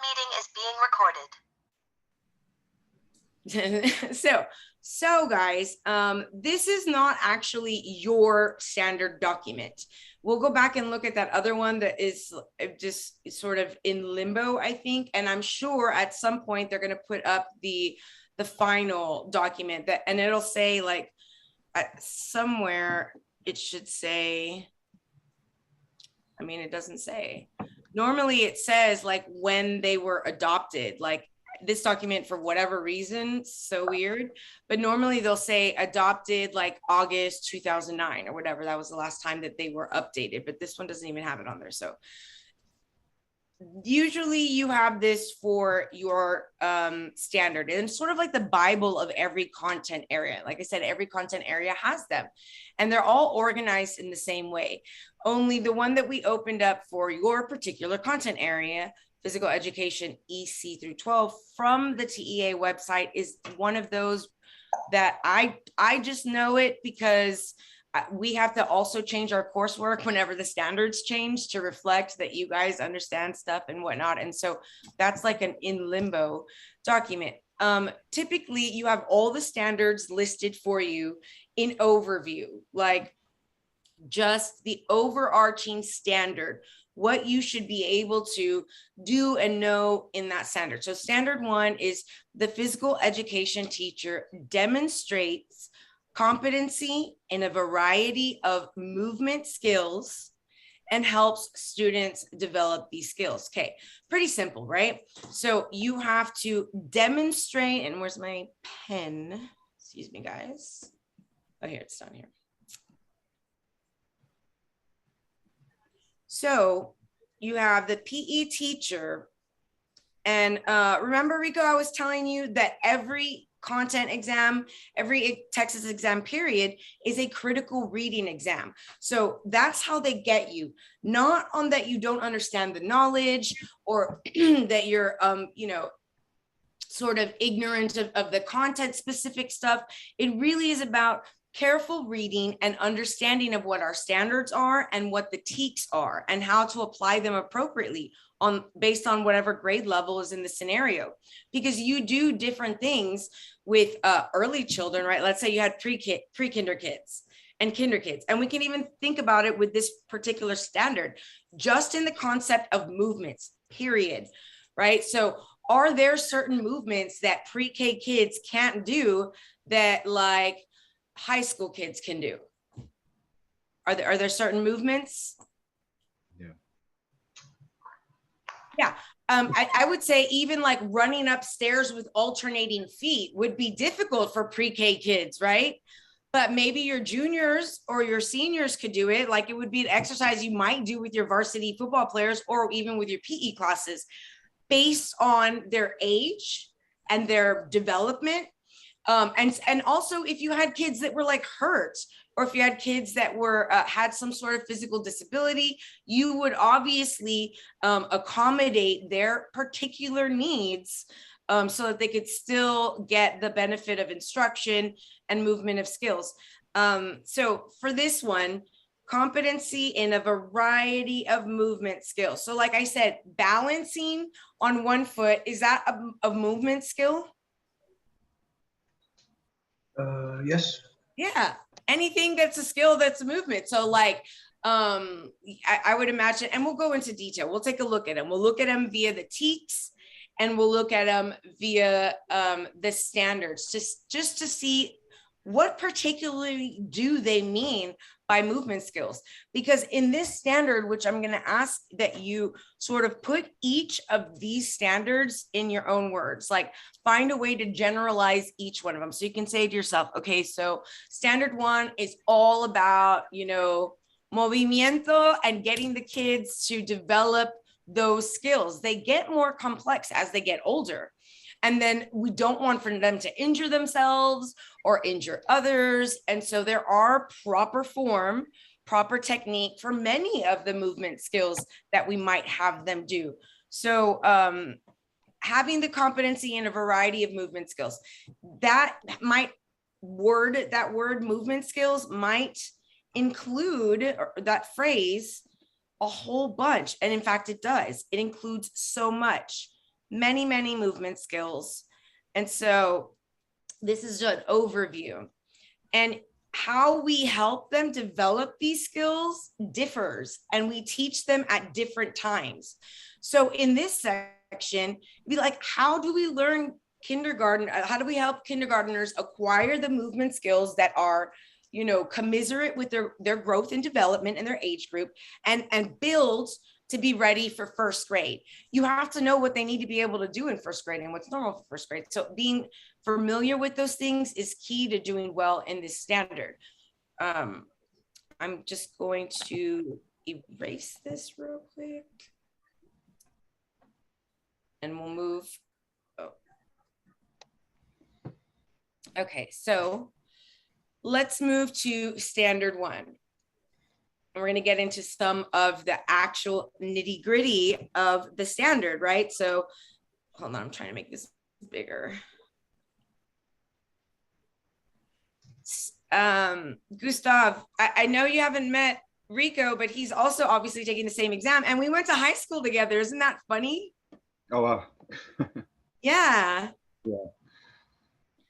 meeting is being recorded. So guys, this is not actually your standard document. We'll go back and look at that other one that is just sort of in limbo, I think. And I'm sure at some point they're going to put up the final document that, and it'll say like somewhere it should say, I mean, it doesn't say. Normally it says like when they were adopted, like this document for whatever reason, so weird, but normally they'll say adopted like August 2009 or whatever. That was the last time that they were updated, but this one doesn't even have it on there. So usually you have this for your standard, and it's sort of like the Bible of every content area. Like I said, every content area has them, and they're all organized in the same way. Only the one that we opened up for your particular content area, physical education EC through 12 from the TEA website, is one of those that I just know it because we have to also change our coursework whenever the standards change to reflect that you guys understand stuff and whatnot. And so that's like an in limbo document. Typically you have all the standards listed for you in overview, like just the overarching standard, what you should be able to do and know in that standard. So standard 1 is the physical education teacher demonstrates competency in a variety of movement skills and helps students develop these skills. Okay, pretty simple, right? So you have to demonstrate, and where's my pen? Excuse me, guys. Oh, here, it's down here. So you have the PE teacher, and remember, Rico, I was telling you that every content exam, every TEXES exam period is a critical reading exam. So that's how they get you, not on that you don't understand the knowledge or that you're, sort of ignorant of the content specific stuff. It really is about careful reading and understanding of what our standards are and what the TEKS are and how to apply them appropriately based on whatever grade level is in the scenario. Because you do different things with early children, right? Let's say you had pre-kinder kids and kinder kids, and we can even think about it with this particular standard, just in the concept of movements, period, right? So are there certain movements that pre-K kids can't do that like high school kids can do? Are there certain movements? Yeah. I would say even like running upstairs with alternating feet would be difficult for pre-K kids, right? But maybe your juniors or your seniors could do it. Like it would be an exercise you might do with your varsity football players or even with your PE classes based on their age and their development. And also if you had kids that were like hurt, or if you had kids that were had some sort of physical disability, you would obviously accommodate their particular needs so that they could still get the benefit of instruction and movement of skills. So for this one, competency in a variety of movement skills. So like I said, balancing on one foot, is that a movement skill? Yes. Yeah, anything that's a skill that's a movement. So like I would imagine, and we'll go into detail, we'll take a look at them. We'll look at them via the TEKS, and we'll look at them via the standards, just to see what particularly do they mean by movement skills. Because in this standard, which I'm going to ask that you sort of put each of these standards in your own words, like find a way to generalize each one of them. So you can say to yourself, okay, so standard 1 is all about, movimiento and getting the kids to develop those skills. They get more complex as they get older. And then we don't want for them to injure themselves or injure others. And so there are proper form, proper technique for many of the movement skills that we might have them do. So having the competency in a variety of movement skills, that word movement skills might include that phrase a whole bunch. And in fact, it does. It includes so much. many, many movement skills. And so this is an overview. And how we help them develop these skills differs, and we teach them at different times. So in this section, be like, how do we learn kindergarten? How do we help kindergartners acquire the movement skills that are, you know, commiserate with their growth and development and their age group, and build to be ready for first grade? You have to know what they need to be able to do in first grade and what's normal for first grade. So being familiar with those things is key to doing well in this standard. I'm just going to erase this real quick. And we'll move. Oh. Okay, so let's move to standard 1. We're going to get into some of the actual nitty gritty of the standard, right? So hold on, I'm trying to make this bigger. Gustav, I know you haven't met Rico, but he's also obviously taking the same exam, and we went to high school together. Isn't that funny? Oh, wow. Yeah. Yeah.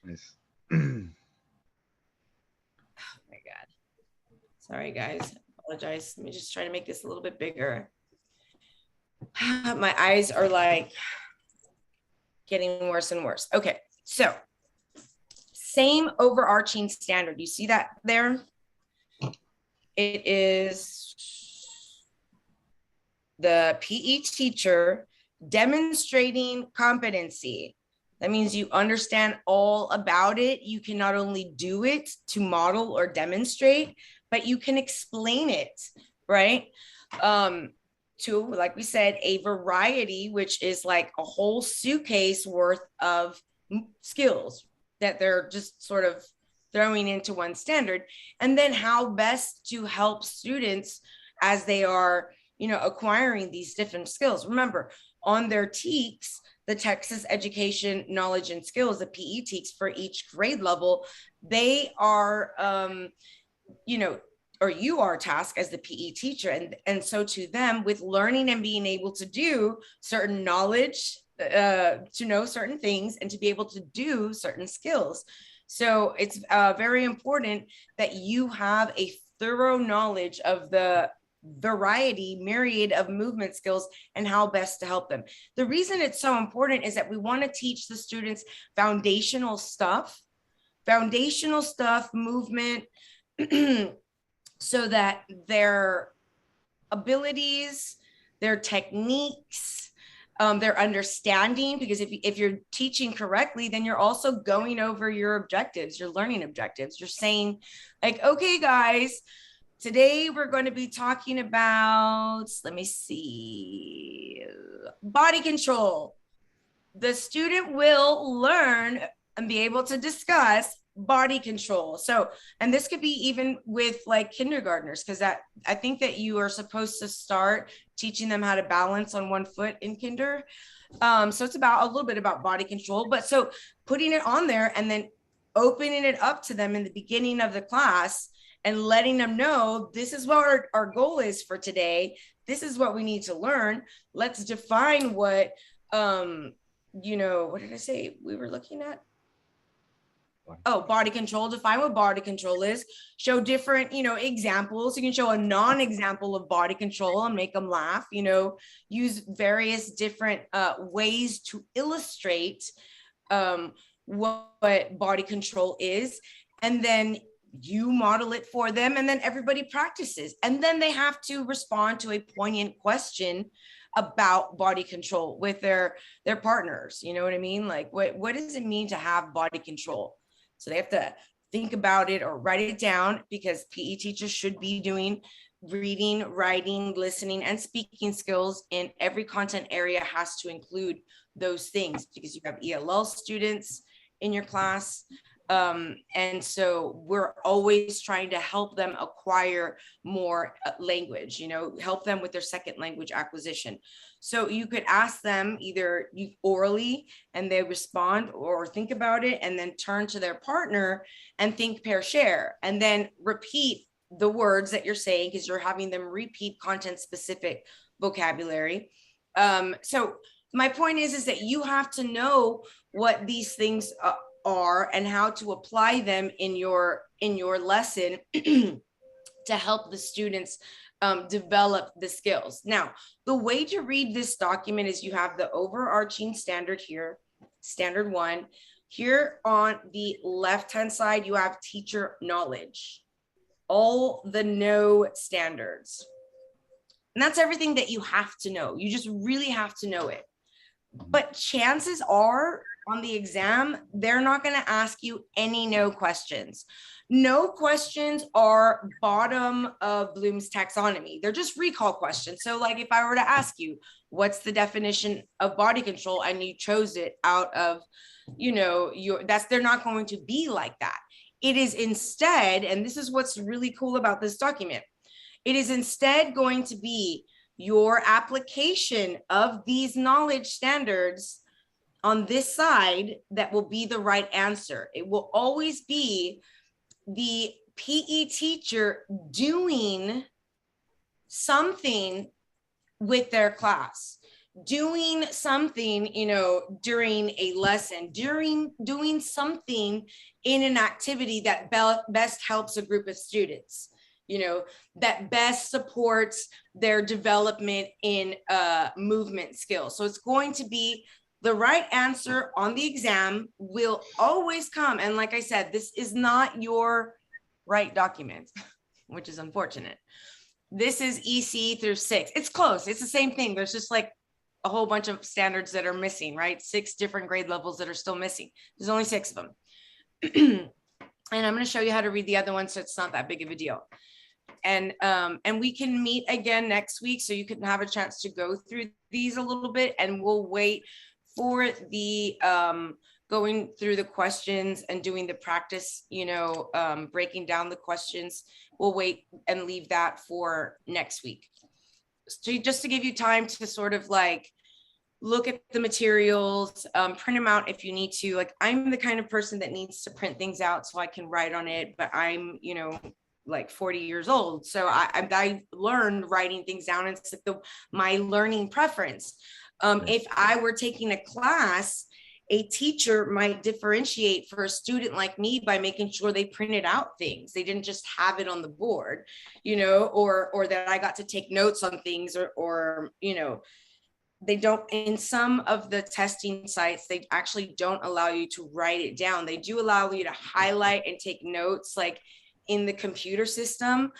Nice. Oh my God. Sorry, guys. Apologize. Let me just try to make this a little bit bigger. My eyes are like getting worse and worse. Okay, so same overarching standard. You see that there? It is the PE teacher demonstrating competency. That means you understand all about it. You can not only do it to model or demonstrate, but you can explain it, right? To, like we said, a variety, which is like a whole suitcase worth of skills that they're just sort of throwing into one standard. And then how best to help students as they are, you know, acquiring these different skills. Remember, on their TEKS, the Texas Education, Knowledge, and Skills, the PE TEKS for each grade level, they are, you know, or you are tasked as the PE teacher. And so to them, with learning and being able to do certain knowledge, to know certain things and to be able to do certain skills. So it's very important that you have a thorough knowledge of the myriad of movement skills and how best to help them. The reason it's so important is that we want to teach the students foundational stuff, movement, so that their abilities, their techniques, their understanding, because if you're teaching correctly, then you're also going over your objectives, your learning objectives. You're saying like, okay, guys, today we're going to be talking about, let me see, body control. The student will learn and be able to discuss body control. So, and this could be even with like kindergartners, because that I think that you are supposed to start teaching them how to balance on one foot in kinder. So it's about a little bit about body control, but so putting it on there and then opening it up to them in the beginning of the class and letting them know this is what our goal is for today. This is what we need to learn. Let's define what, you know, what did I say we were looking at? Oh, body control. Define what body control is. Show different, you know, examples. You can show a non-example of body control and make them laugh, you know, use various different ways to illustrate what body control is. And then you model it for them, and then everybody practices. And then they have to respond to a poignant question about body control with their partners. You know what I mean? Like, what does it mean to have body control? So they have to think about it or write it down, because PE teachers should be doing reading, writing, listening, and speaking skills in every content area. Has to include those things, because you have ELL students in your class. And so we're always trying to help them acquire more language, you know, help them with their second language acquisition. So you could ask them either orally and they respond, or think about it and then turn to their partner and think, pair, share, and then repeat the words that you're saying, because you're having them repeat content specific vocabulary. So my point is that you have to know what these things are and how to apply them in your lesson to help the students develop the skills. Now, the way to read this document is you have the overarching standard here, standard 1. Here on the left-hand side, you have teacher knowledge, all the know standards. And that's everything that you have to know. You just really have to know it. But chances are on the exam, they're not going to ask you any no questions. No questions are bottom of Bloom's taxonomy. They're just recall questions. So like if I were to ask you, what's the definition of body control? And you chose it out of, you know, they're not going to be like that. It is instead, and this is what's really cool about this document, it is instead going to be your application of these knowledge standards on this side that will be the right answer. It will always be the PE teacher doing something with their class, doing something, you know, during a lesson, doing something in an activity that best helps a group of students, you know, that best supports their development in movement skills. So it's going to be the right answer on the exam will always come. And like I said, this is not your right document, which is unfortunate. This is EC through 6. It's close. It's the same thing. There's just like a whole bunch of standards that are missing, right? 6 different grade levels that are still missing. There's only 6 of them. And I'm going to show you how to read the other one, so it's not that big of a deal. And we can meet again next week so you can have a chance to go through these a little bit, and we'll wait for the going through the questions and doing the practice, you know, breaking down the questions. We'll wait and leave that for next week. So just to give you time to sort of like look at the materials, print them out if you need to. Like I'm the kind of person that needs to print things out so I can write on it, but I'm, you know, like 40 years old. So I learned writing things down. It's like my learning preference. If I were taking a class, a teacher might differentiate for a student like me by making sure they printed out things. They didn't just have it on the board, you know, or that I got to take notes on things, or, you know, they don't, in some of the testing sites, they actually don't allow you to write it down. They do allow you to highlight and take notes like in the computer system.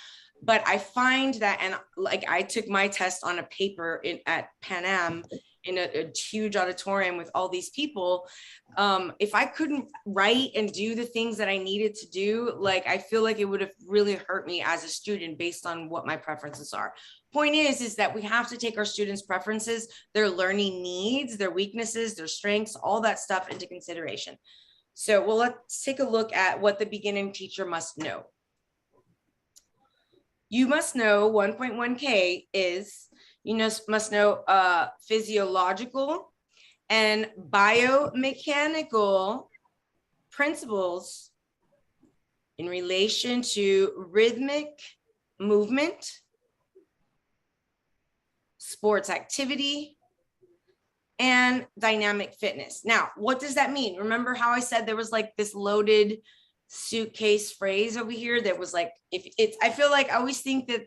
But I find that, and like I took my test on a paper at Pan Am in a huge auditorium with all these people. If I couldn't write and do the things that I needed to do, like I feel like it would have really hurt me as a student based on what my preferences are. Point is that we have to take our students' preferences, their learning needs, their weaknesses, their strengths, all that stuff into consideration. So, well, let's take a look at what the beginning teacher must know. You must know 1.1K is, you must know physiological and biomechanical principles in relation to rhythmic movement, sports activity, and dynamic fitness. Now, what does that mean? Remember how I said there was like this loaded suitcase phrase over here that was like, if it's, I feel like I always think that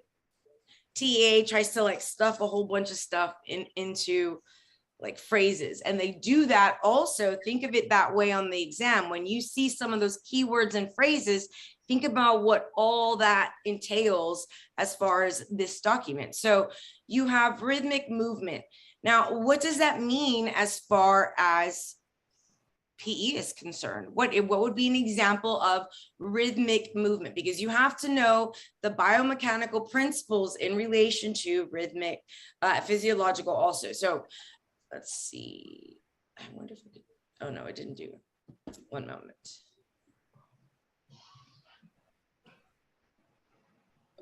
TEA tries to like stuff a whole bunch of stuff into like phrases, and they do that also. Think of it that way on the exam. When you see some of those keywords and phrases, think about what all that entails as far as this document. So you have rhythmic movement. Now, what does that mean as far as PE is concerned? What would be an example of rhythmic movement? Because you have to know the biomechanical principles in relation to rhythmic, physiological also. So let's see. I wonder if it did. Oh no, it didn't do. One moment.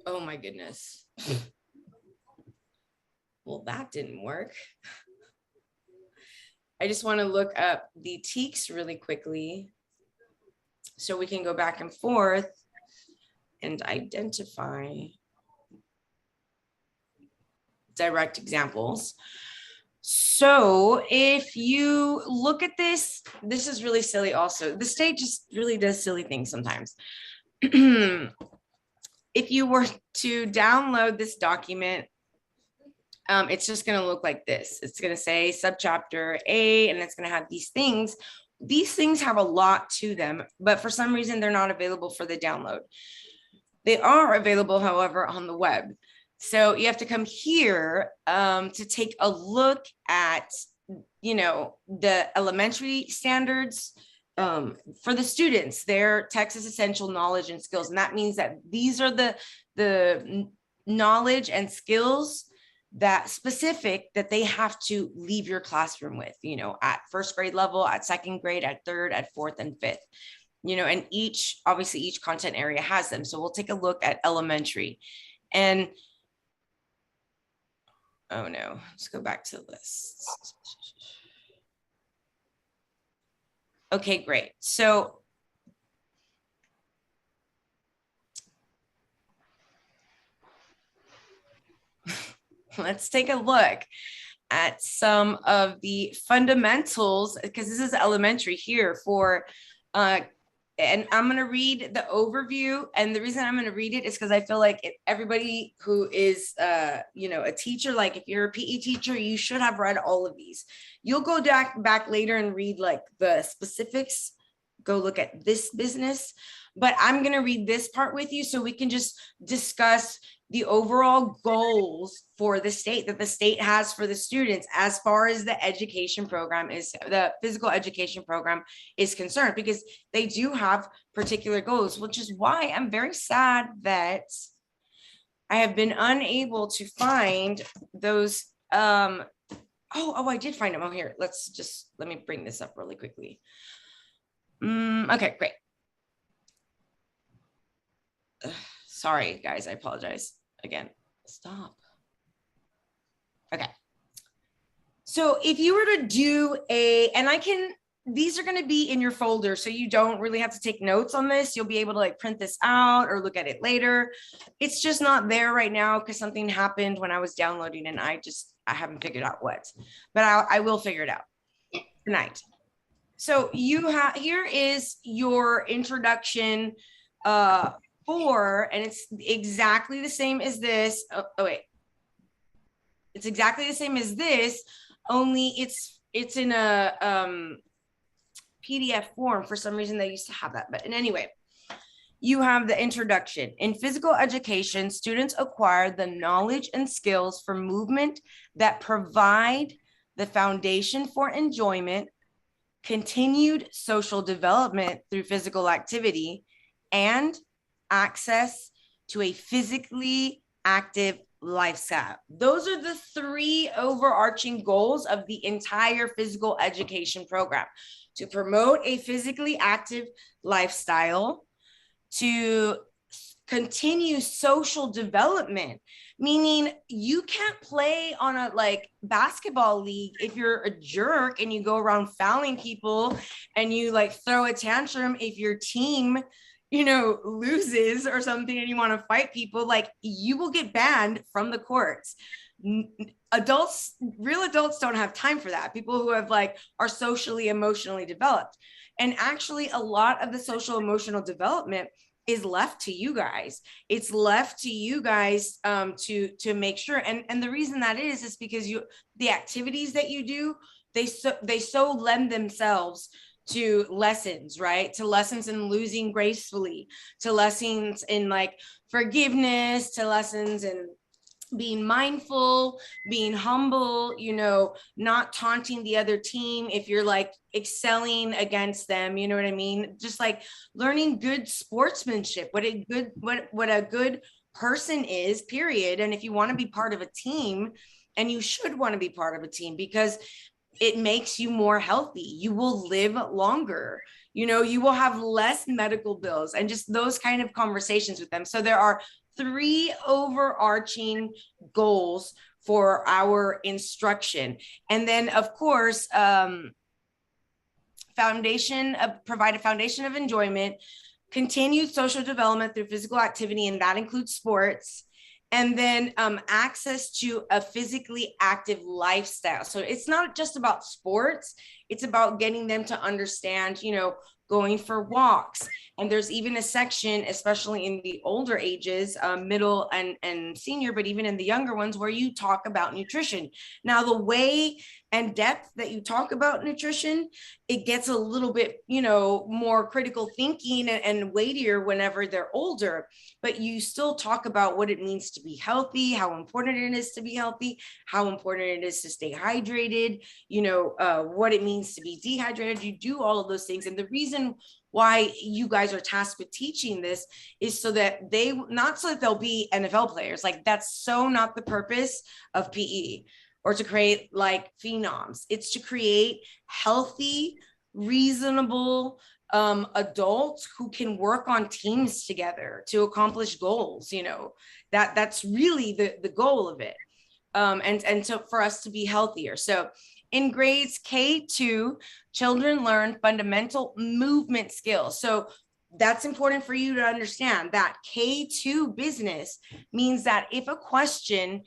Oh my goodness. Well, that didn't work. I just want to look up the TEKS really quickly so we can go back and forth and identify direct examples. So if you look at this, this is really silly also. The state just really does silly things sometimes. If you were to download this document, it's just going to look like this. It's going to say subchapter A, and it's going to have these things. These things have a lot to them, but for some reason, they're not available for the download. They are available, however, on the web. So you have to come here to take a look at, you know, the elementary standards for the students, their TEXES essential knowledge and skills. And that means that these are the knowledge and skills that specific that they have to leave your classroom with, you know, at first grade level, at second grade, at third, at fourth, and fifth. You know, and obviously each content area has them. So we'll take a look at elementary. And oh no, let's go back to the list. Okay, great. So let's take a look at some of the fundamentals, because this is elementary here for and I'm going to read the overview. And the reason I'm going to read it is because I feel like everybody who is, you know, a teacher, like if you're a PE teacher, you should have read all of these. You'll go back later and read like the specifics, go look at this business. But I'm going to read this part with you so we can just discuss the overall goals for the state that the state has for the students as far as the education program is, the physical education program is concerned, because they do have particular goals, which is why I'm very sad that I have been unable to find those. Oh, I did find them. Oh, here, let me bring this up really quickly. Okay, great. Sorry, guys, I apologize. Again, stop. Okay. So if you were to do these are going to be in your folder, so you don't really have to take notes on this. You'll be able to like print this out or look at it later. It's just not there right now because something happened when I was downloading and I haven't figured out what, but I will figure it out tonight. So here is your introduction and it's exactly the same as this. Oh wait, it's exactly the same as this, only it's in a PDF form. For some reason they used to have that, but anyway, you have the introduction. In physical education, students acquire the knowledge and skills for movement that provide the foundation for enjoyment, continued social development through physical activity, and access to a physically active lifestyle. Those are the three overarching goals of the entire physical education program: to promote a physically active lifestyle, to continue social development, meaning you can't play on a like basketball league if you're a jerk and you go around fouling people and you like throw a tantrum if your team, you know, loses or something and you want to fight people. Like, you will get banned from the courts. Real adults don't have time for that. People who have like are socially emotionally developed, and actually a lot of the social emotional development is left to you guys. It's left to you guys to make sure. And the reason that is because the activities that you do, they so lend themselves to lessons, right? To lessons in losing gracefully, to lessons in like forgiveness, to lessons in being mindful, being humble, you know, not taunting the other team if you're like excelling against them, you know what I mean? Just like learning good sportsmanship, what a good person is, period. And if you want to be part of a team, and you should want to be part of a team because it makes you more healthy, you will live longer, you know, you will have less medical bills, and just those kind of conversations with them. So there are three overarching goals for our instruction. And then of course, provide a foundation of enjoyment, continued social development through physical activity, and that includes sports, And then access to a physically active lifestyle. So it's not just about sports, it's about getting them to understand, going for walks. And there's even a section, especially in the older ages, middle and senior, but even in the younger ones, where you talk about nutrition. Now, the way and depth that you talk about nutrition, it gets a little bit, more critical thinking and weightier whenever they're older, but you still talk about what it means to be healthy, how important it is to be healthy, how important it is to stay hydrated, what it means to be dehydrated. You do all of those things. And the reason why you guys are tasked with teaching this is so that not so that they'll be NFL players. Like, that's so not the purpose of PE, or to create like phenoms. It's to create healthy, reasonable adults who can work on teams together to accomplish goals. That's really the goal of it. And so for us to be healthier. So in grades K2, children learn fundamental movement skills. So that's important for you to understand that K2 business means that if a question,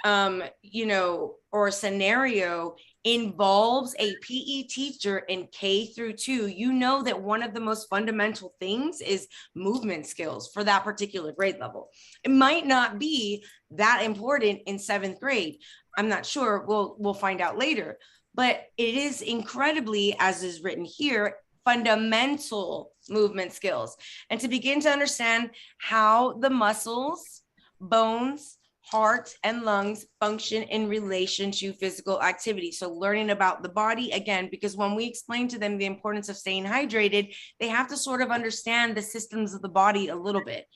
or a scenario involves a PE teacher in K through 2, that one of the most fundamental things is movement skills for that particular grade level. It might not be that important in 7th grade. I'm not sure. We'll find out later. But it is incredibly, as is written here, fundamental movement skills. And to begin to understand how the muscles, bones, heart, and lungs function in relation to physical activity. So learning about the body, again, because when we explain to them the importance of staying hydrated, they have to sort of understand the systems of the body a little bit.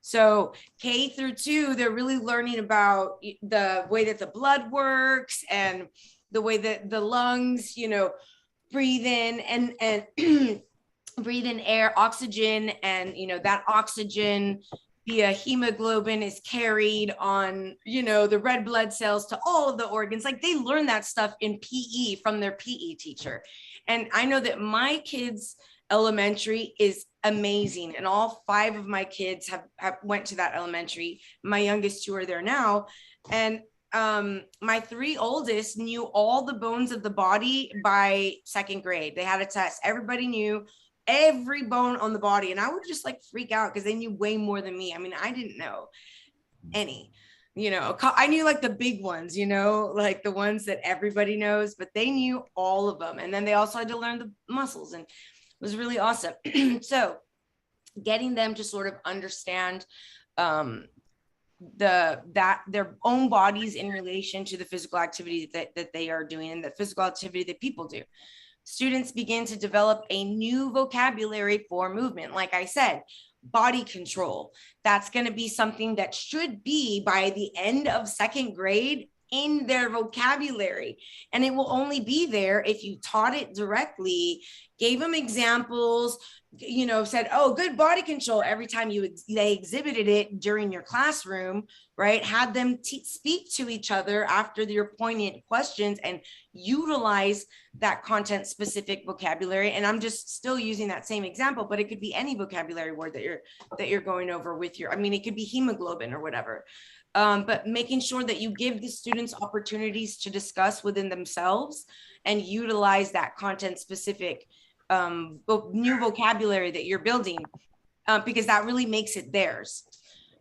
So K through 2, they're really learning about the way that the blood works and the way that the lungs, breathe in and breathe in air, oxygen, and that oxygen via hemoglobin is carried on, the red blood cells to all of the organs. Like, they learn that stuff in PE from their PE teacher. And I know that my kids' elementary is amazing, and all 5 of my kids have went to that elementary. My youngest 2 are there now, and my 3 oldest knew all the bones of the body by 2nd grade. They had a test. Everybody knew every bone on the body, and I would just like freak out because they knew way more than me. I mean, I didn't know any. I knew like the big ones, like the ones that everybody knows, but they knew all of them. And then they also had to learn the muscles, and it was really awesome. So getting them to sort of understand their own bodies in relation to the physical activity that they are doing, and the physical activity that people do. Students begin to develop a new vocabulary for movement. Like I said, body control. That's going to be something that should be by the end of 2nd grade in their vocabulary. And it will only be there if you taught it directly, gave them examples, said, oh, good body control every time they exhibited it during your classroom, right? Had them speak to each other after your poignant questions and utilize that content specific vocabulary. And I'm just still using that same example, but it could be any vocabulary word that you're going over with it could be hemoglobin or whatever. But making sure that you give the students opportunities to discuss within themselves and utilize that content specific new vocabulary that you're building, because that really makes it theirs.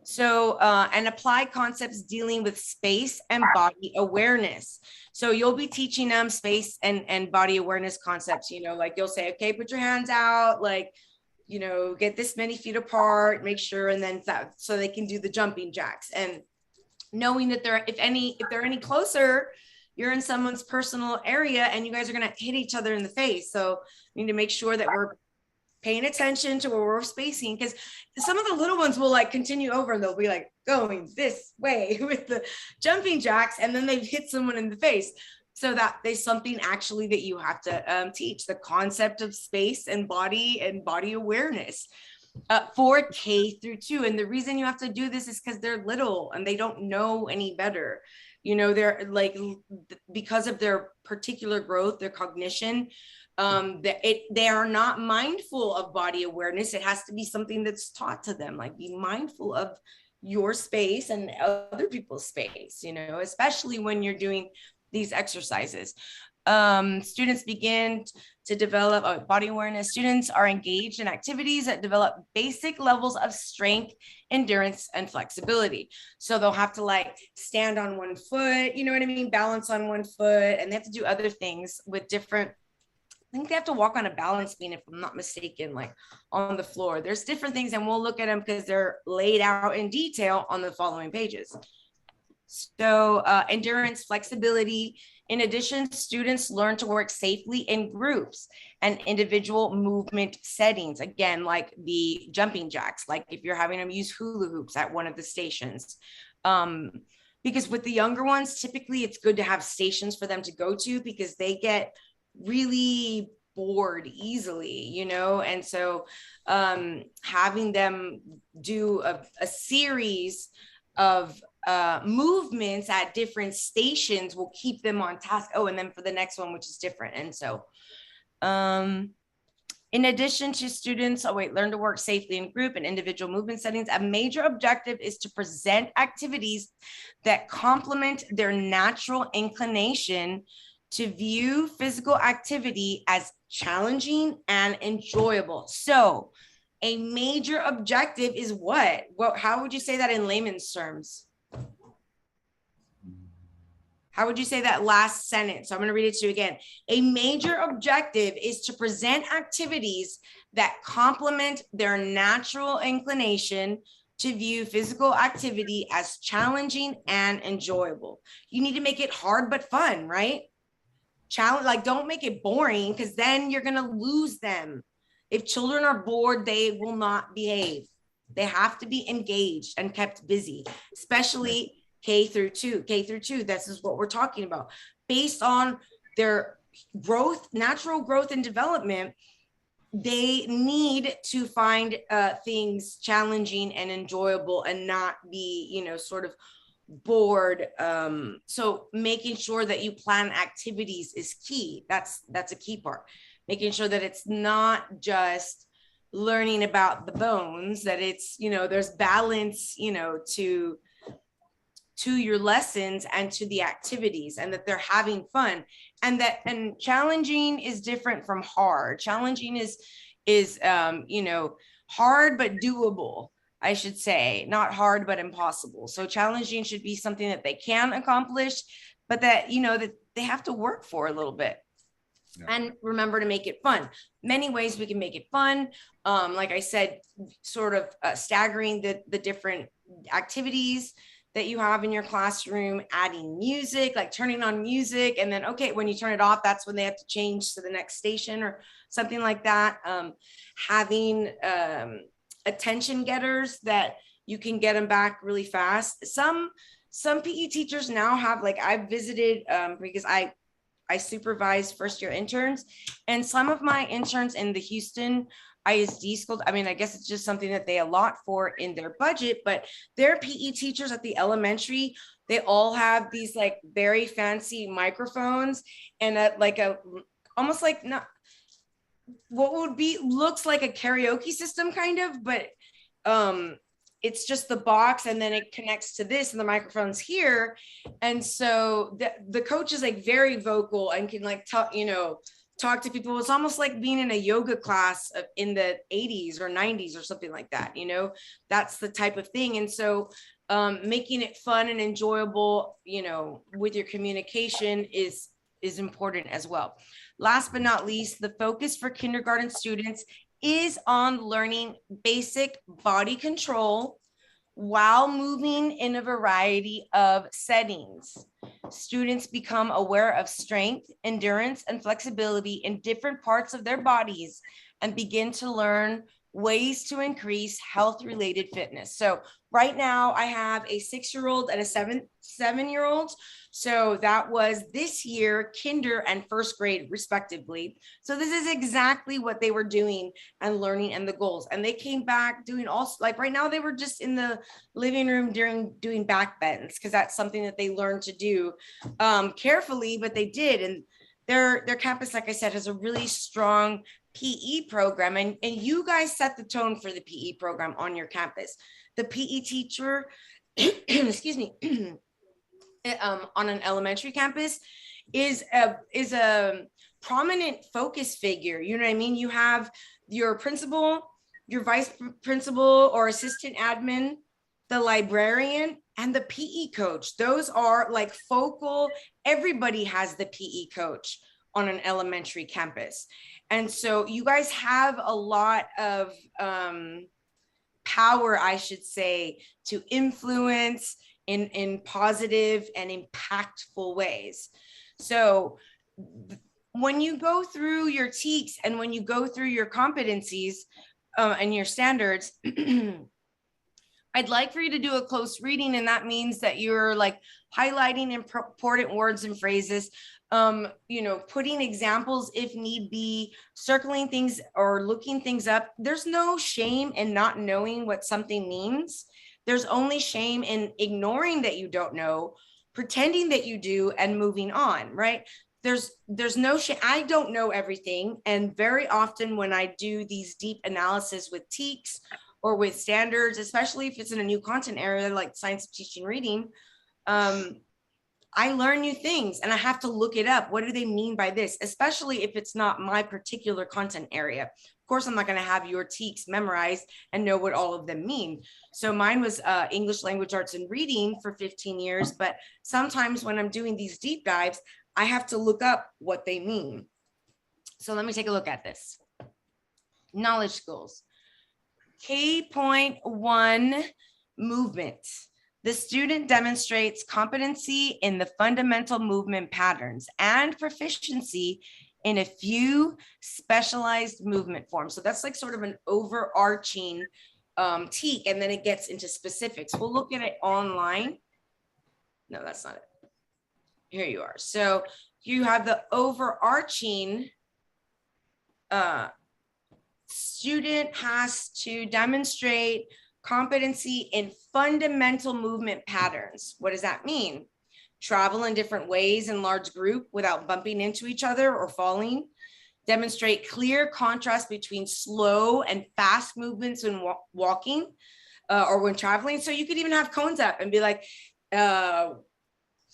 So, and apply concepts dealing with space and body awareness. So you'll be teaching them space and body awareness concepts, like you'll say, okay, put your hands out, like, get this many feet apart, make sure, and then so they can do the jumping jacks. And knowing that if they're any closer, you're in someone's personal area and you guys are going to hit each other in the face. So we need to make sure that we're paying attention to where we're spacing, because some of the little ones will like continue over and they'll be like going this way with the jumping jacks, and then they've hit someone in the face. So that there's something actually that you have to teach, the concept of space and body awareness for K through 2. And the reason you have to do this is because they're little and they don't know any better. They're like, because of their particular growth, their cognition, they are not mindful of body awareness. It has to be something that's taught to them, like be mindful of your space and other people's space, you know, especially when you're doing these exercises. Students begin to develop body awareness. Students are engaged in activities that develop basic levels of strength, endurance, and flexibility. So they'll have to like stand on one foot, you know what I mean? Balance on one foot, and they have to do other things with different, I think they have to walk on a balance beam, if I'm not mistaken, like on the floor. There's different things, and we'll look at them because they're laid out in detail on the following pages. So endurance, flexibility. In addition, students learn to work safely in groups and individual movement settings. Again, like the jumping jacks, like if you're having them use hula hoops at one of the stations. Because with the younger ones, typically it's good to have stations for them to go to because they get really bored easily, you know? And so having them do a series of movements at different stations will keep them on task. Oh, and then for the next one, which is different. And so in addition to students, learn to work safely in group and individual movement settings, a major objective is to present activities that complement their natural inclination to view physical activity as challenging and enjoyable. So a major objective is what? How would you say that in layman's terms? How would you say that last sentence? So I'm going to read it to you again. A major objective is to present activities that complement their natural inclination to view physical activity as challenging and enjoyable. You need to make it hard but fun, right? Challenge, like don't make it boring because then you're going to lose them. If children are bored, they will not behave. They have to be engaged and kept busy, especially K through 2. This is what we're talking about. Based on their growth, natural growth and development, they need to find things challenging and enjoyable and not be, you know, sort of bored. So making sure that you plan activities is key. That's a key part. Making sure that it's not just learning about the bones, that it's, you know, there's balance, you know, to your lessons and to the activities, and that they're having fun, and challenging is different from hard. Challenging is you know, hard but doable, I should say, not hard but impossible. So challenging should be something that they can accomplish, but that, you know, that they have to work for a little bit. Yeah. And remember to make it fun. Many ways we can make it fun. Like I said, sort of staggering the different activities that you have in your classroom, adding music, like turning on music, and then, okay, when you turn it off, that's when they have to change to the next station or something like that. Having attention getters that you can get them back really fast. Some PE teachers now have, like I've visited, because I supervise first year interns, and some of my interns in the Houston ISD school, I mean, I guess it's just something that they allot for in their budget, but their PE teachers at the elementary, they all have these like very fancy microphones and almost like not what would be, looks like a karaoke system kind of, but it's just the box and then it connects to this and the microphone's here. And so the coach is like very vocal and can like talk, you know, talk to people. It's almost like being in a yoga class in the 80s or 90s or something like that, you know, that's the type of thing. And so making it fun and enjoyable, you know, with your communication is important as well. Last but not least, the focus for kindergarten students is on learning basic body control while moving in a variety of settings. Students become aware of strength, endurance, and flexibility in different parts of their bodies and begin to learn ways to increase health-related fitness. So right now I have a 6-year-old and a 7-year-old. So that was this year, kinder and first grade respectively. So this is exactly what they were doing and learning and the goals. And they came back doing also, like right now they were just in the living room doing back bends because that's something that they learned to do carefully, but they did. And their campus, like I said, has a really strong PE program, and you guys set the tone for the PE program on your campus. The PE teacher, excuse me, on an elementary campus is a prominent focus figure. You know what I mean? You have your principal, your vice principal or assistant admin, the librarian, and the PE coach. Those are like focal. Everybody has the PE coach on an elementary campus. And so you guys have a lot of power, I should say, to influence in positive and impactful ways. So when you go through your TEKS and when you go through your competencies and your standards, I'd like for you to do a close reading, and that means that you're like highlighting important words and phrases, putting examples if need be, circling things or looking things up. There's no shame in not knowing what something means. There's only shame in ignoring that you don't know, pretending that you do, and moving on, right? There's no shame. I don't know everything. And very often when I do these deep analysis with TEKS or with standards, especially if it's in a new content area like science of teaching reading, I learn new things and I have to look it up. What do they mean by this? Especially if it's not my particular content area. Of course, I'm not going to have your TEKS memorized and know what all of them mean. So mine was English language arts and reading for 15 years. But sometimes when I'm doing these deep dives, I have to look up what they mean. So let me take a look at this. Knowledge schools. K.1 movement. The student demonstrates competency in the fundamental movement patterns and proficiency in a few specialized movement forms. So that's like sort of an overarching TEK, and then it gets into specifics. We'll look at it online. No, that's not it. Here you are. So you have the overarching student has to demonstrate competency in fundamental movement patterns. What does that mean? Travel in different ways in large group without bumping into each other or falling. Demonstrate clear contrast between slow and fast movements when walking or when traveling. So you could even have cones up and be like,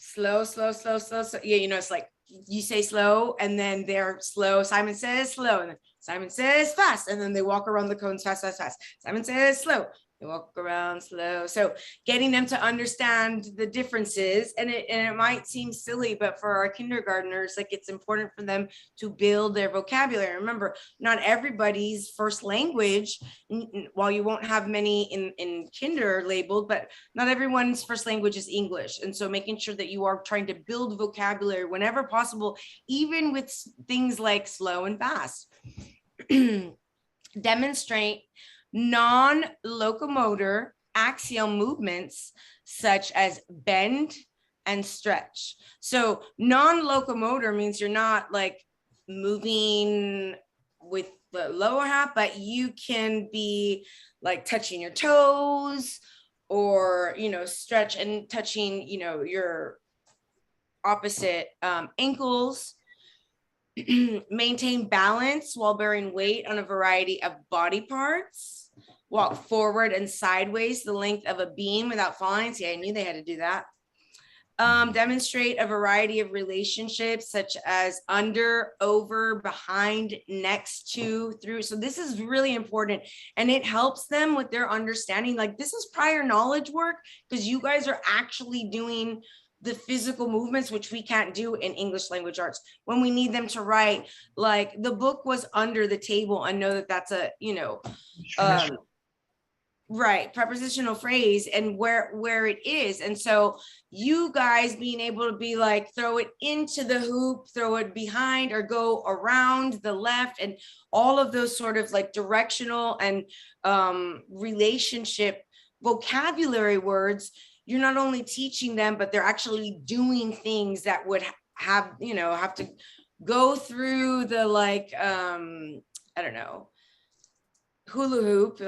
slow, slow, slow, slow, slow. Yeah, it's like you say slow and then they're slow. Simon says slow and then Simon says fast, and then they walk around the cones fast, fast, fast. Simon says slow. They walk around slow. So getting them to understand the differences, and it might seem silly, but for our kindergartners, like it's important for them to build their vocabulary. Remember, not everybody's first language, while you won't have many in kinder labeled, but not everyone's first language is English. And so making sure that you are trying to build vocabulary whenever possible, even with things like slow and fast. Demonstrate non-locomotor axial movements such as bend and stretch. So non-locomotor means you're not like moving with the lower half, but you can be like touching your toes or, stretch and touching, your opposite ankles. Maintain balance while bearing weight on a variety of body parts. Walk forward and sideways the length of a beam without falling. See, I knew they had to do that. Demonstrate a variety of relationships such as under, over, behind, next to, through. So this is really important, and it helps them with their understanding. Like this is prior knowledge work because you guys are actually doing the physical movements, which we can't do in English language arts. When we need them to write, like the book was under the table, and know that that's a, right, prepositional phrase and where it is. And so you guys being able to be like, throw it into the hoop, throw it behind, or go around the left, and all of those sort of like directional and relationship vocabulary words, you're not only teaching them, but they're actually doing things that would have to go through the like, I don't know, hula hoop,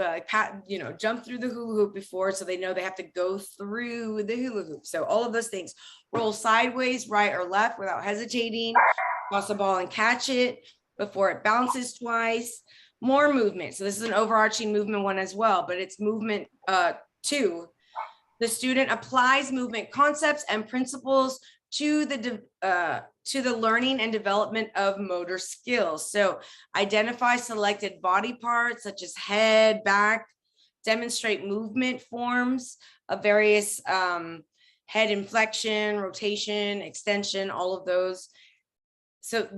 jump through the hula hoop before, so they know they have to go through the hula hoop. So all of those things. Roll sideways, right or left without hesitating. toss a ball and catch it before it bounces twice. More movement. So this is an overarching movement one as well, but it's movement 2. The student applies movement concepts and principles to the learning and development of motor skills. So identify selected body parts such as head, back, demonstrate movement forms of various head inflection, rotation, extension, all of those. So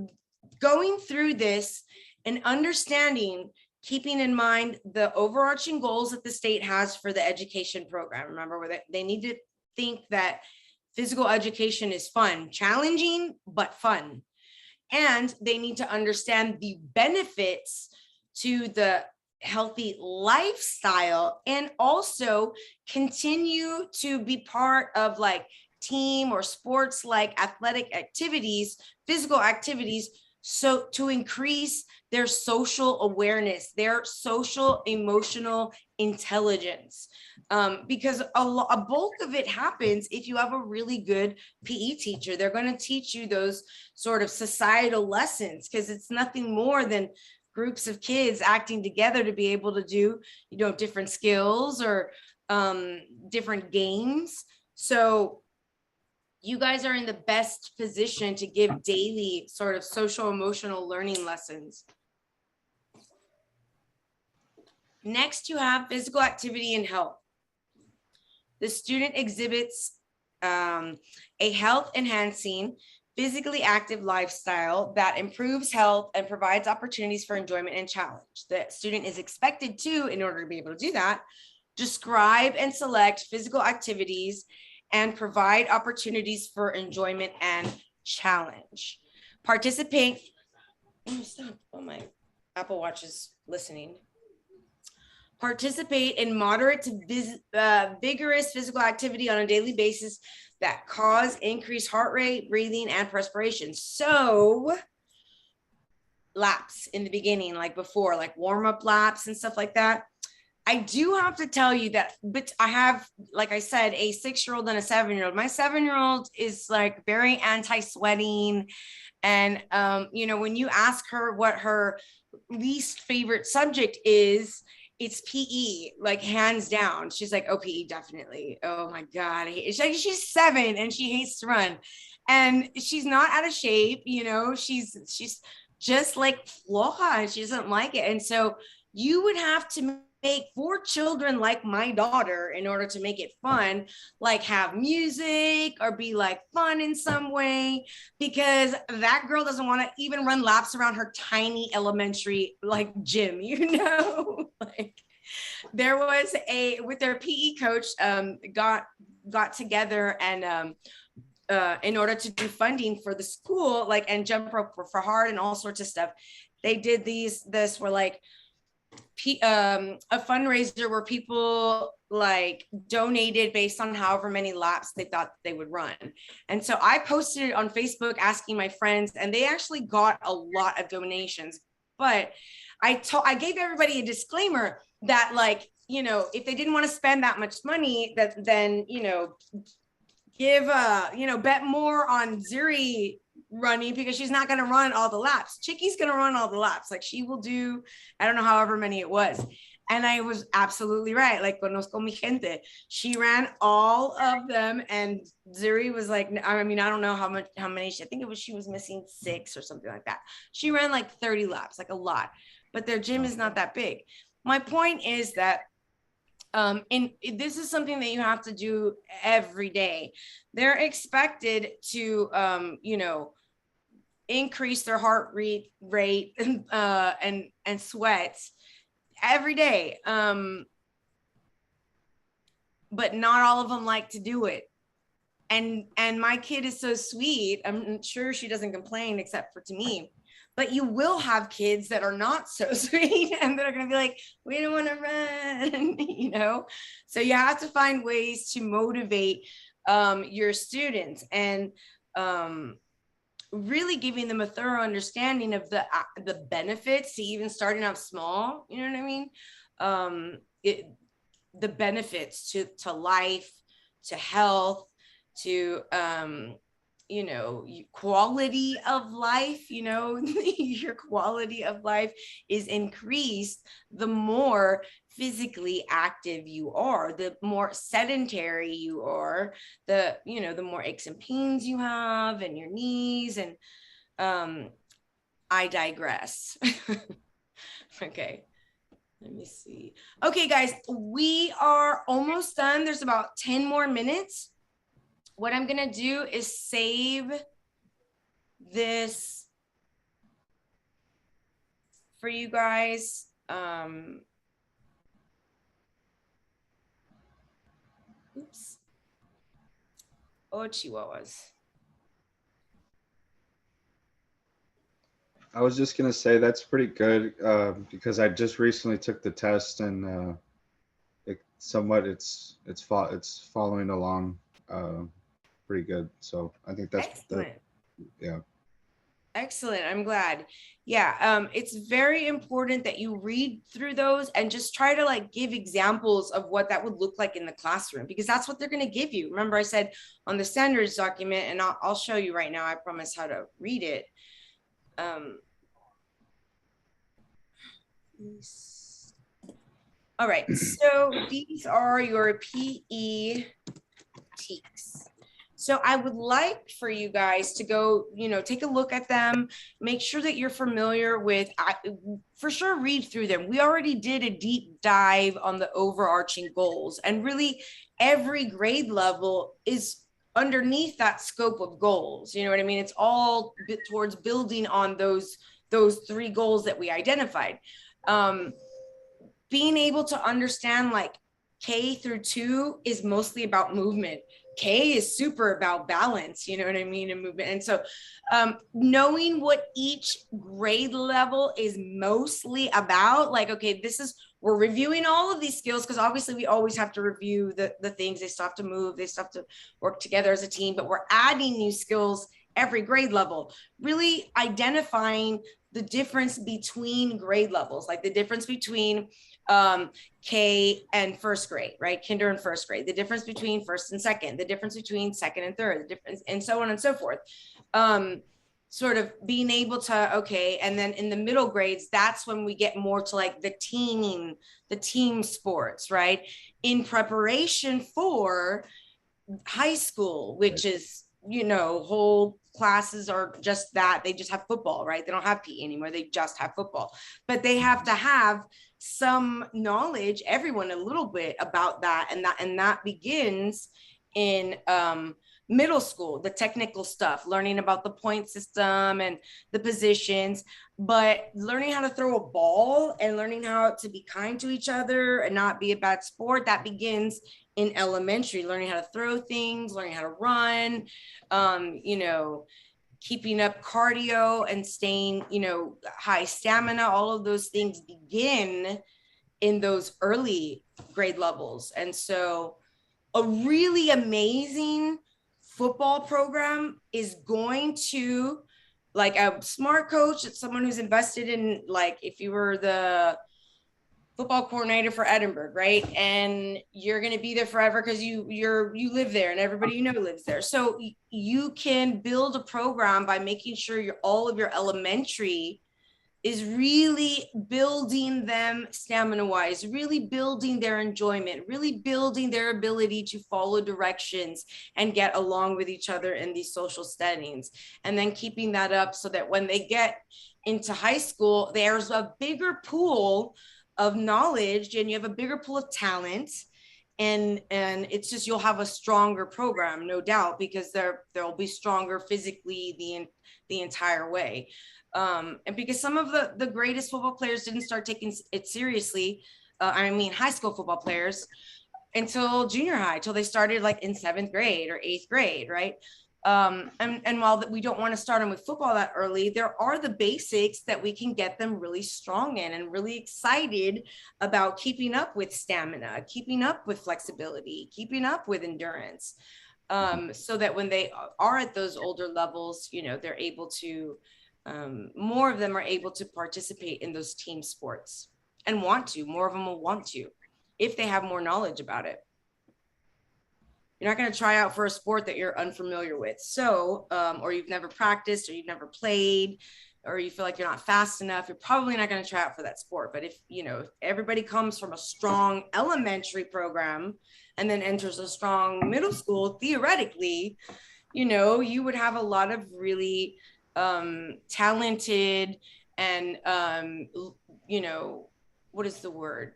going through this and understanding, keeping in mind the overarching goals that the state has for the education program. Remember, where they need to think that physical education is fun, challenging, but fun. And they need to understand the benefits to the healthy lifestyle, and also continue to be part of like team or sports like athletic activities, physical activities, so to increase their social awareness, their social emotional intelligence. Because a bulk of it happens if you have a really good PE teacher. They're going to teach you those sort of societal lessons, because it's nothing more than groups of kids acting together to be able to do, you know, different skills or different games. So you guys are in the best position to give daily sort of social emotional learning lessons. Next, you have physical activity and health. The student exhibits a health enhancing, physically active lifestyle that improves health and provides opportunities for enjoyment and challenge. The student is expected to, in order to be able to do that, describe and select physical activities and provide opportunities for enjoyment and challenge. Participate. Oh, stop. Oh, my Apple Watch is listening. Participate in moderate to vigorous physical activity on a daily basis that cause increased heart rate, breathing, and perspiration. So laps in the beginning, like before, like warm-up laps and stuff like that. I do have to tell you that, but I have, like I said, a 6-year-old and a 7-year-old. My 7-year-old is like very anti-sweating. And, you know, when you ask her what her least favorite subject is, it's PE, like hands down. She's like, oh, PE, definitely. Oh my God. She's 7 and she hates to run. And she's not out of shape, you know, she's just like floja and she doesn't like it. And so you would have to make 4 children like my daughter in order to make it fun, like have music or be like fun in some way, because that girl doesn't want to even run laps around her tiny elementary like gym, you know. Like there was with their PE coach got together and in order to do funding for the school, like, and jump rope for hard and all sorts of stuff, they did this were like a fundraiser where people like donated based on however many laps they thought they would run. And so I posted it on Facebook asking my friends, and they actually got a lot of donations. But I gave everybody a disclaimer that, like, you know, if they didn't want to spend that much money, that then, you know, give you know, bet more on Zuri running, because she's not going to run all the laps. Chicky's going to run all the laps. Like she will do, I don't know, however many it was. And I was absolutely right. Like, conozco mi gente. She ran all of them. And Zuri was like, I mean, I don't know how many, I think it was, she was missing 6 or something like that. She ran like 30 laps, like a lot, but their gym is not that big. My point is that and this is something that you have to do every day. They're expected to, you know, increase their heart rate and sweats every day. But not all of them like to do it. And my kid is so sweet. I'm sure she doesn't complain except for to me. But you will have kids that are not so sweet and that are going to be like, we don't want to run, you know? So you have to find ways to motivate your students, and really giving them a thorough understanding of the benefits to even starting out small, you know what I mean? The benefits to life, to health, to, quality of life, your quality of life is increased the more physically active you are, the more sedentary you are, the more aches and pains you have in your knees. And I digress. Okay, let me see. Okay, guys, we are almost done. There's about 10 more minutes. What I'm gonna do is save this for you guys. Oops. Oh, chihuahuas. I was just gonna say that's pretty good because I just recently took the test and it's following along pretty good. So I think that's Excellent. yeah. Excellent. I'm glad. Yeah. It's very important that you read through those and just try to like give examples of what that would look like in the classroom, because that's what they're going to give you. Remember, I said on the standards document, and I'll show you right now, I promise, how to read it. All right. So these are your PE TEKS. So I would like for you guys to go, take a look at them, make sure that you're familiar with, for sure, read through them. We already did a deep dive on the overarching goals, and really every grade level is underneath that scope of goals. You know what I mean? It's all towards building on those three goals that we identified. Being able to understand like K through 2 is mostly about movement. K is super about balance, you know what I mean, and movement. And so knowing what each grade level is mostly about, like, okay, we're reviewing all of these skills, because obviously we always have to review the things. They still have to move, they still have to work together as a team, but we're adding new skills every grade level, really identifying the difference between grade levels, like the difference between K and first grade, right? Kinder and first grade, the difference between first and second, the difference between second and third, the difference, and so on and so forth. Sort of being able to, okay, and then in the middle grades, that's when we get more to like the team sports, right? In preparation for high school, which is, whole classes are just that. They just have football, right? They don't have PE anymore. They just have football, but they have to have some knowledge, everyone a little bit about that. And that begins in middle school, the technical stuff, learning about the point system and the positions, but learning how to throw a ball and learning how to be kind to each other and not be a bad sport, that begins in elementary, learning how to throw things, learning how to run, keeping up cardio and staying, high stamina. All of those things begin in those early grade levels. And so a really amazing football program is going to, like, a smart coach, it's someone who's invested in, like, if you were the football coordinator for Edinburgh, right? And you're going to be there forever because you live there and everybody lives there. So you can build a program by making sure all of your elementary is really building them stamina wise, really building their enjoyment, really building their ability to follow directions and get along with each other in these social settings. And then keeping that up so that when they get into high school, there's a bigger pool of knowledge and you have a bigger pool of talent. And it's just, you'll have a stronger program, no doubt, because they'll be stronger physically the entire way. And because some of the greatest football players didn't start taking it seriously, high school football players, until junior high, till they started like in 7th grade or 8th grade, right? And while we don't want to start them with football that early, there are the basics that we can get them really strong in and really excited about keeping up with stamina, keeping up with flexibility, keeping up with endurance, so that when they are at those older levels, they're able to, more of them are able to participate in those team sports and more of them will want to, if they have more knowledge about it. You're not going to try out for a sport that you're unfamiliar with. So, or you've never practiced, or you've never played, or you feel like you're not fast enough, you're probably not going to try out for that sport. But if, you know, if everybody comes from a strong elementary program and then enters a strong middle school, theoretically, you know, you would have a lot of really talented and, you know, what is the word?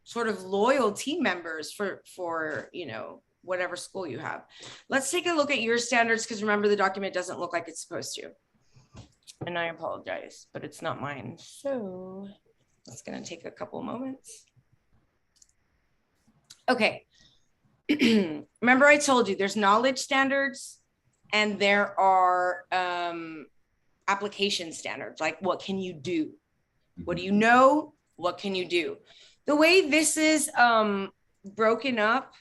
Sort of loyal team members for, you know, whatever school you have. Let's take a look at your standards, because remember, the document doesn't look like it's supposed to. And I apologize, but it's not mine. So it's going to take a couple moments. Okay. Remember, I told you there's knowledge standards and there are application standards. Like, what can you do? What do you know? What can you do? The way this is broken up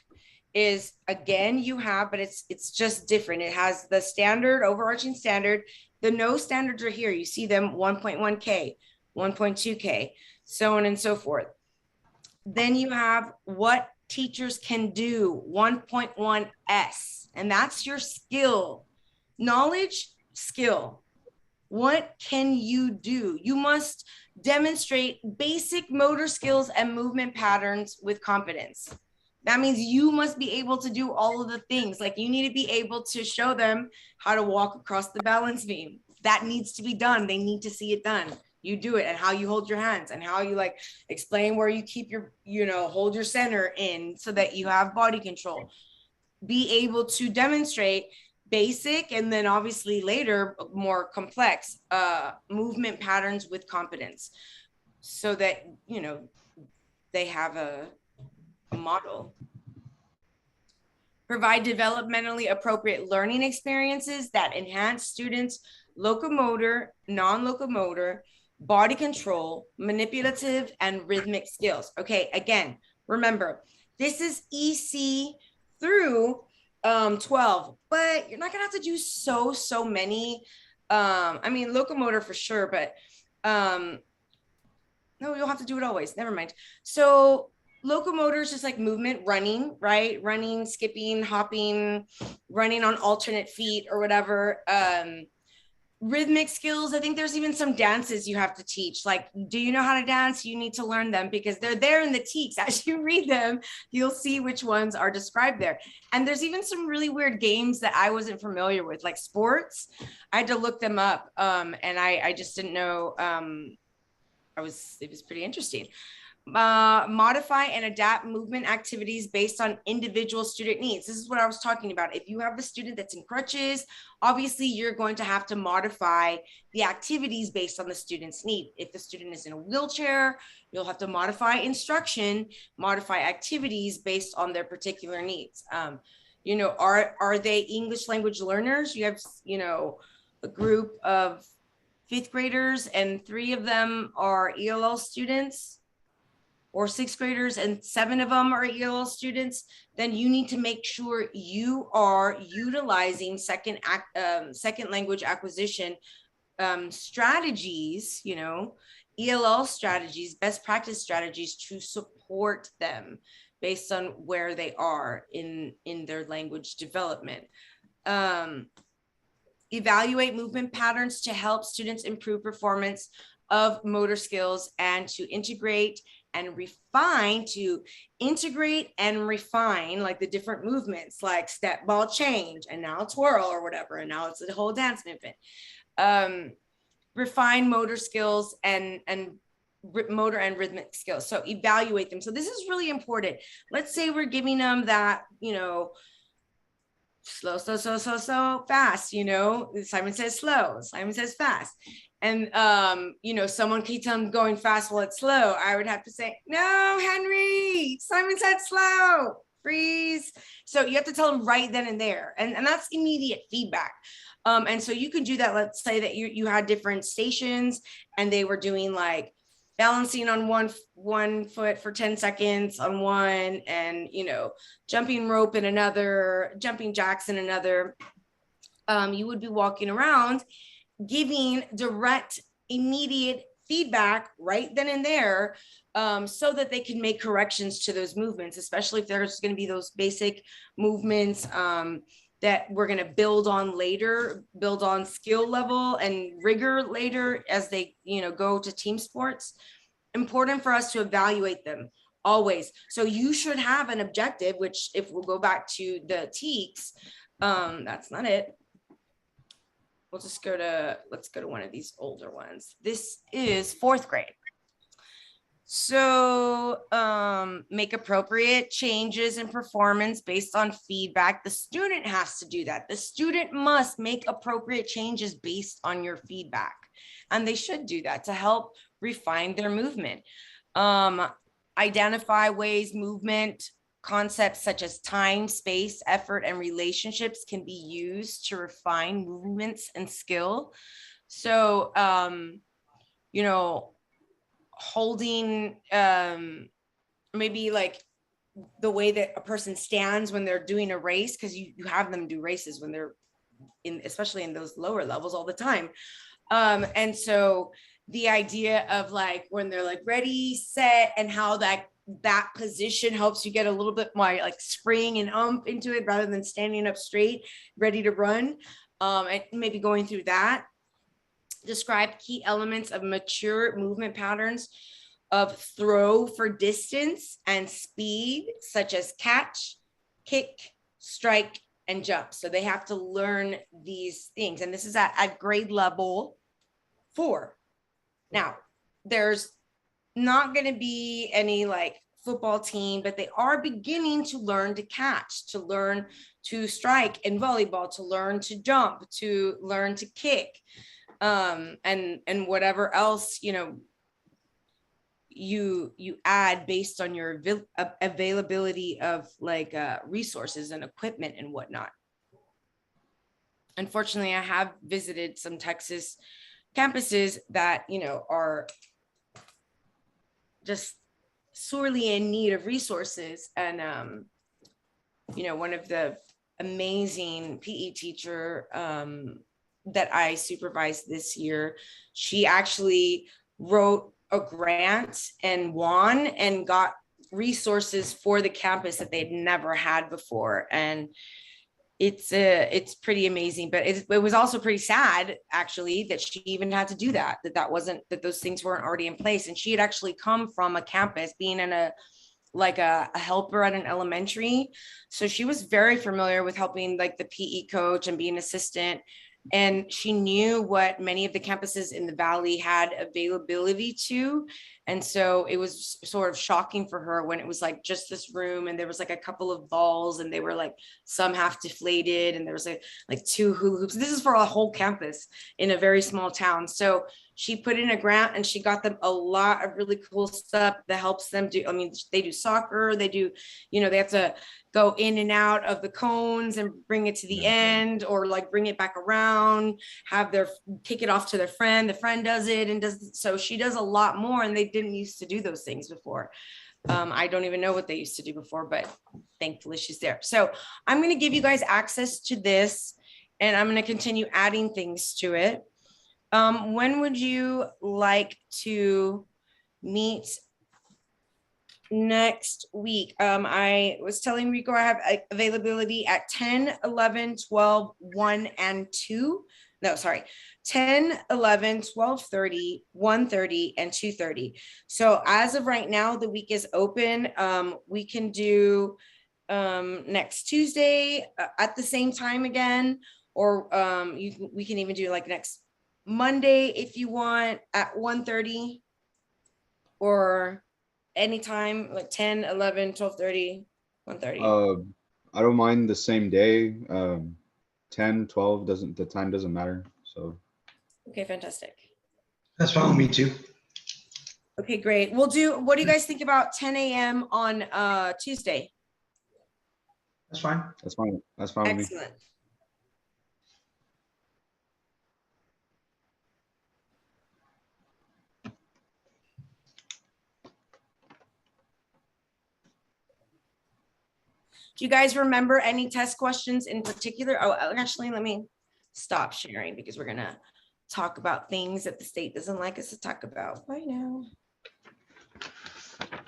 is, again, you have, but it's just different. It has the standard, overarching standard. The no standards are here. You see them 1.1K, 1.2K, so on and so forth. Then you have what teachers can do, 1.1S, and that's your skill, knowledge, skill. What can you do? You must demonstrate basic motor skills and movement patterns with competence. That means you must be able to do all of the things. Like, you need to be able to show them how to walk across the balance beam. That needs to be done. They need to see it done. You do it, and how you hold your hands, and how you like explain where you keep your, you know, hold your center in so that you have body control. Be able to demonstrate basic, and then obviously later more complex movement patterns with competence, so that, you know, they have a model. Provide developmentally appropriate learning experiences that enhance students' locomotor, non-locomotor, body control, manipulative, and rhythmic skills. Okay, again, remember, this is EC through 12, but you're not gonna have to do so many. I mean, locomotor for sure, but no, you'll have to do it always. Never mind. So locomotor is just like movement, running, right? Running, skipping, hopping, running on alternate feet or whatever. Rhythmic skills, I think there's even some dances you have to teach. Like, do you know how to dance? You need to learn them, because they're there in the TEKS. As you read them, you'll see which ones are described there. And there's even some really weird games that I wasn't familiar with, like sports. I had to look them up, and I just didn't know. It was pretty interesting. Modify and adapt movement activities based on individual student needs. This is what I was talking about. If you have a student that's in crutches, obviously you're going to have to modify the activities based on the student's need. If the student is in a wheelchair, you'll have to modify instruction, modify activities based on their particular needs. You know, are they English language learners? You have, you know, a group of fifth graders and 3 of them are ELL students, or 6th graders and 7 of them are ELL students, then you need to make sure you are utilizing second language acquisition strategies, you know, ELL strategies, best practice strategies to support them based on where they are in their language development. Evaluate movement patterns to help students improve performance of motor skills, and to integrate and refine, like the different movements, like step, ball, change, and now twirl or whatever, and now it's a whole dance movement. Refine motor skills and motor and rhythmic skills. So evaluate them. So this is really important. Let's say we're giving them that, you know, slow, fast, you know, Simon says slow, Simon says fast. And, you know, someone keeps on going fast while it's slow. I would have to say, no, Henry, Simon said slow, freeze. So you have to tell them right then and there. And that's immediate feedback. And so you can do that. Let's say that you had different stations and they were doing like balancing on one foot for 10 seconds on one, and, you know, jumping rope in another, jumping jacks in another. You would be walking around giving direct, immediate feedback right then and there, so that they can make corrections to those movements, especially if there's going to be those basic movements that we're going to build on later, build on skill level and rigor later as they, go to team sports. Important for us to evaluate them always. So you should have an objective, which if we'll go back to the TEKS, that's not it. We'll just let's go to one of these older ones. This is 4th grade. So make appropriate changes in performance based on feedback. The student has to do that. The student must make appropriate changes based on your feedback. And they should do that to help refine their movement. Identify ways movement concepts such as time, space, effort, and relationships can be used to refine movements and skill. So, holding maybe like the way that a person stands when they're doing a race, because you have them do races when they're in, especially in those lower levels all the time. And so the idea of like when they're like ready, set, and how that position helps you get a little bit more like spring and into it rather than standing up straight, ready to run. And maybe going through that. Describe key elements of mature movement patterns of throw for distance and speed, such as catch, kick, strike, and jump. So they have to learn these things. And this is at grade level 4. Now, there's not going to be any like football team, but they are beginning to learn to catch, to learn to strike in volleyball, to learn to jump, to learn to kick. And whatever else, you add based on your availability of like resources and equipment and whatnot. Unfortunately, I have visited some Texas campuses that, are just sorely in need of resources. And, one of the amazing PE teacher, that I supervised this year, she actually wrote a grant and won and got resources for the campus that they'd never had before. And it's pretty amazing, but it was also pretty sad actually that she even had to do that those things weren't already in place. And she had actually come from a campus being in a helper at an elementary. So she was very familiar with helping like the PE coach and being an assistant. And she knew what many of the campuses in the Valley had availability to. And so it was sort of shocking for her when it was like just this room and there was like a couple of balls and they were like some half deflated and there was like 2 hula hoops. This is for a whole campus in a very small town. So she put in a grant and she got them a lot of really cool stuff that helps them do. I mean, they do soccer, they do, they have to go in and out of the cones and bring it to the end or like bring it back around, have their kick it off to their friend. The friend does it and so she does a lot more and they didn't used to do those things before. I don't even know what they used to do before, but thankfully she's there. So I'm going to give you guys access to this and I'm going to continue adding things to it. When would you like to meet next week? I was telling Rico I have availability at 10, 11, 12, 1, and 2. No, sorry, 10, 11, 12:30, 1:30, and 2:30. So as of right now, the week is open. We can do next Tuesday at the same time again, or we can even do like next Monday if you want at 1:30 or anytime like 10, 11, 12:30, 1:30. I don't mind the same day. 10, 12 the time doesn't matter. So Okay, fantastic. That's fine with me too. Okay, great. What do you guys think about 10 a.m. on Tuesday? That's fine. That's fine. That's fine with me. Excellent. Do you guys remember any test questions in particular? Oh, actually, let me stop sharing because we're gonna talk about things that the state doesn't like us to talk about. Bye now.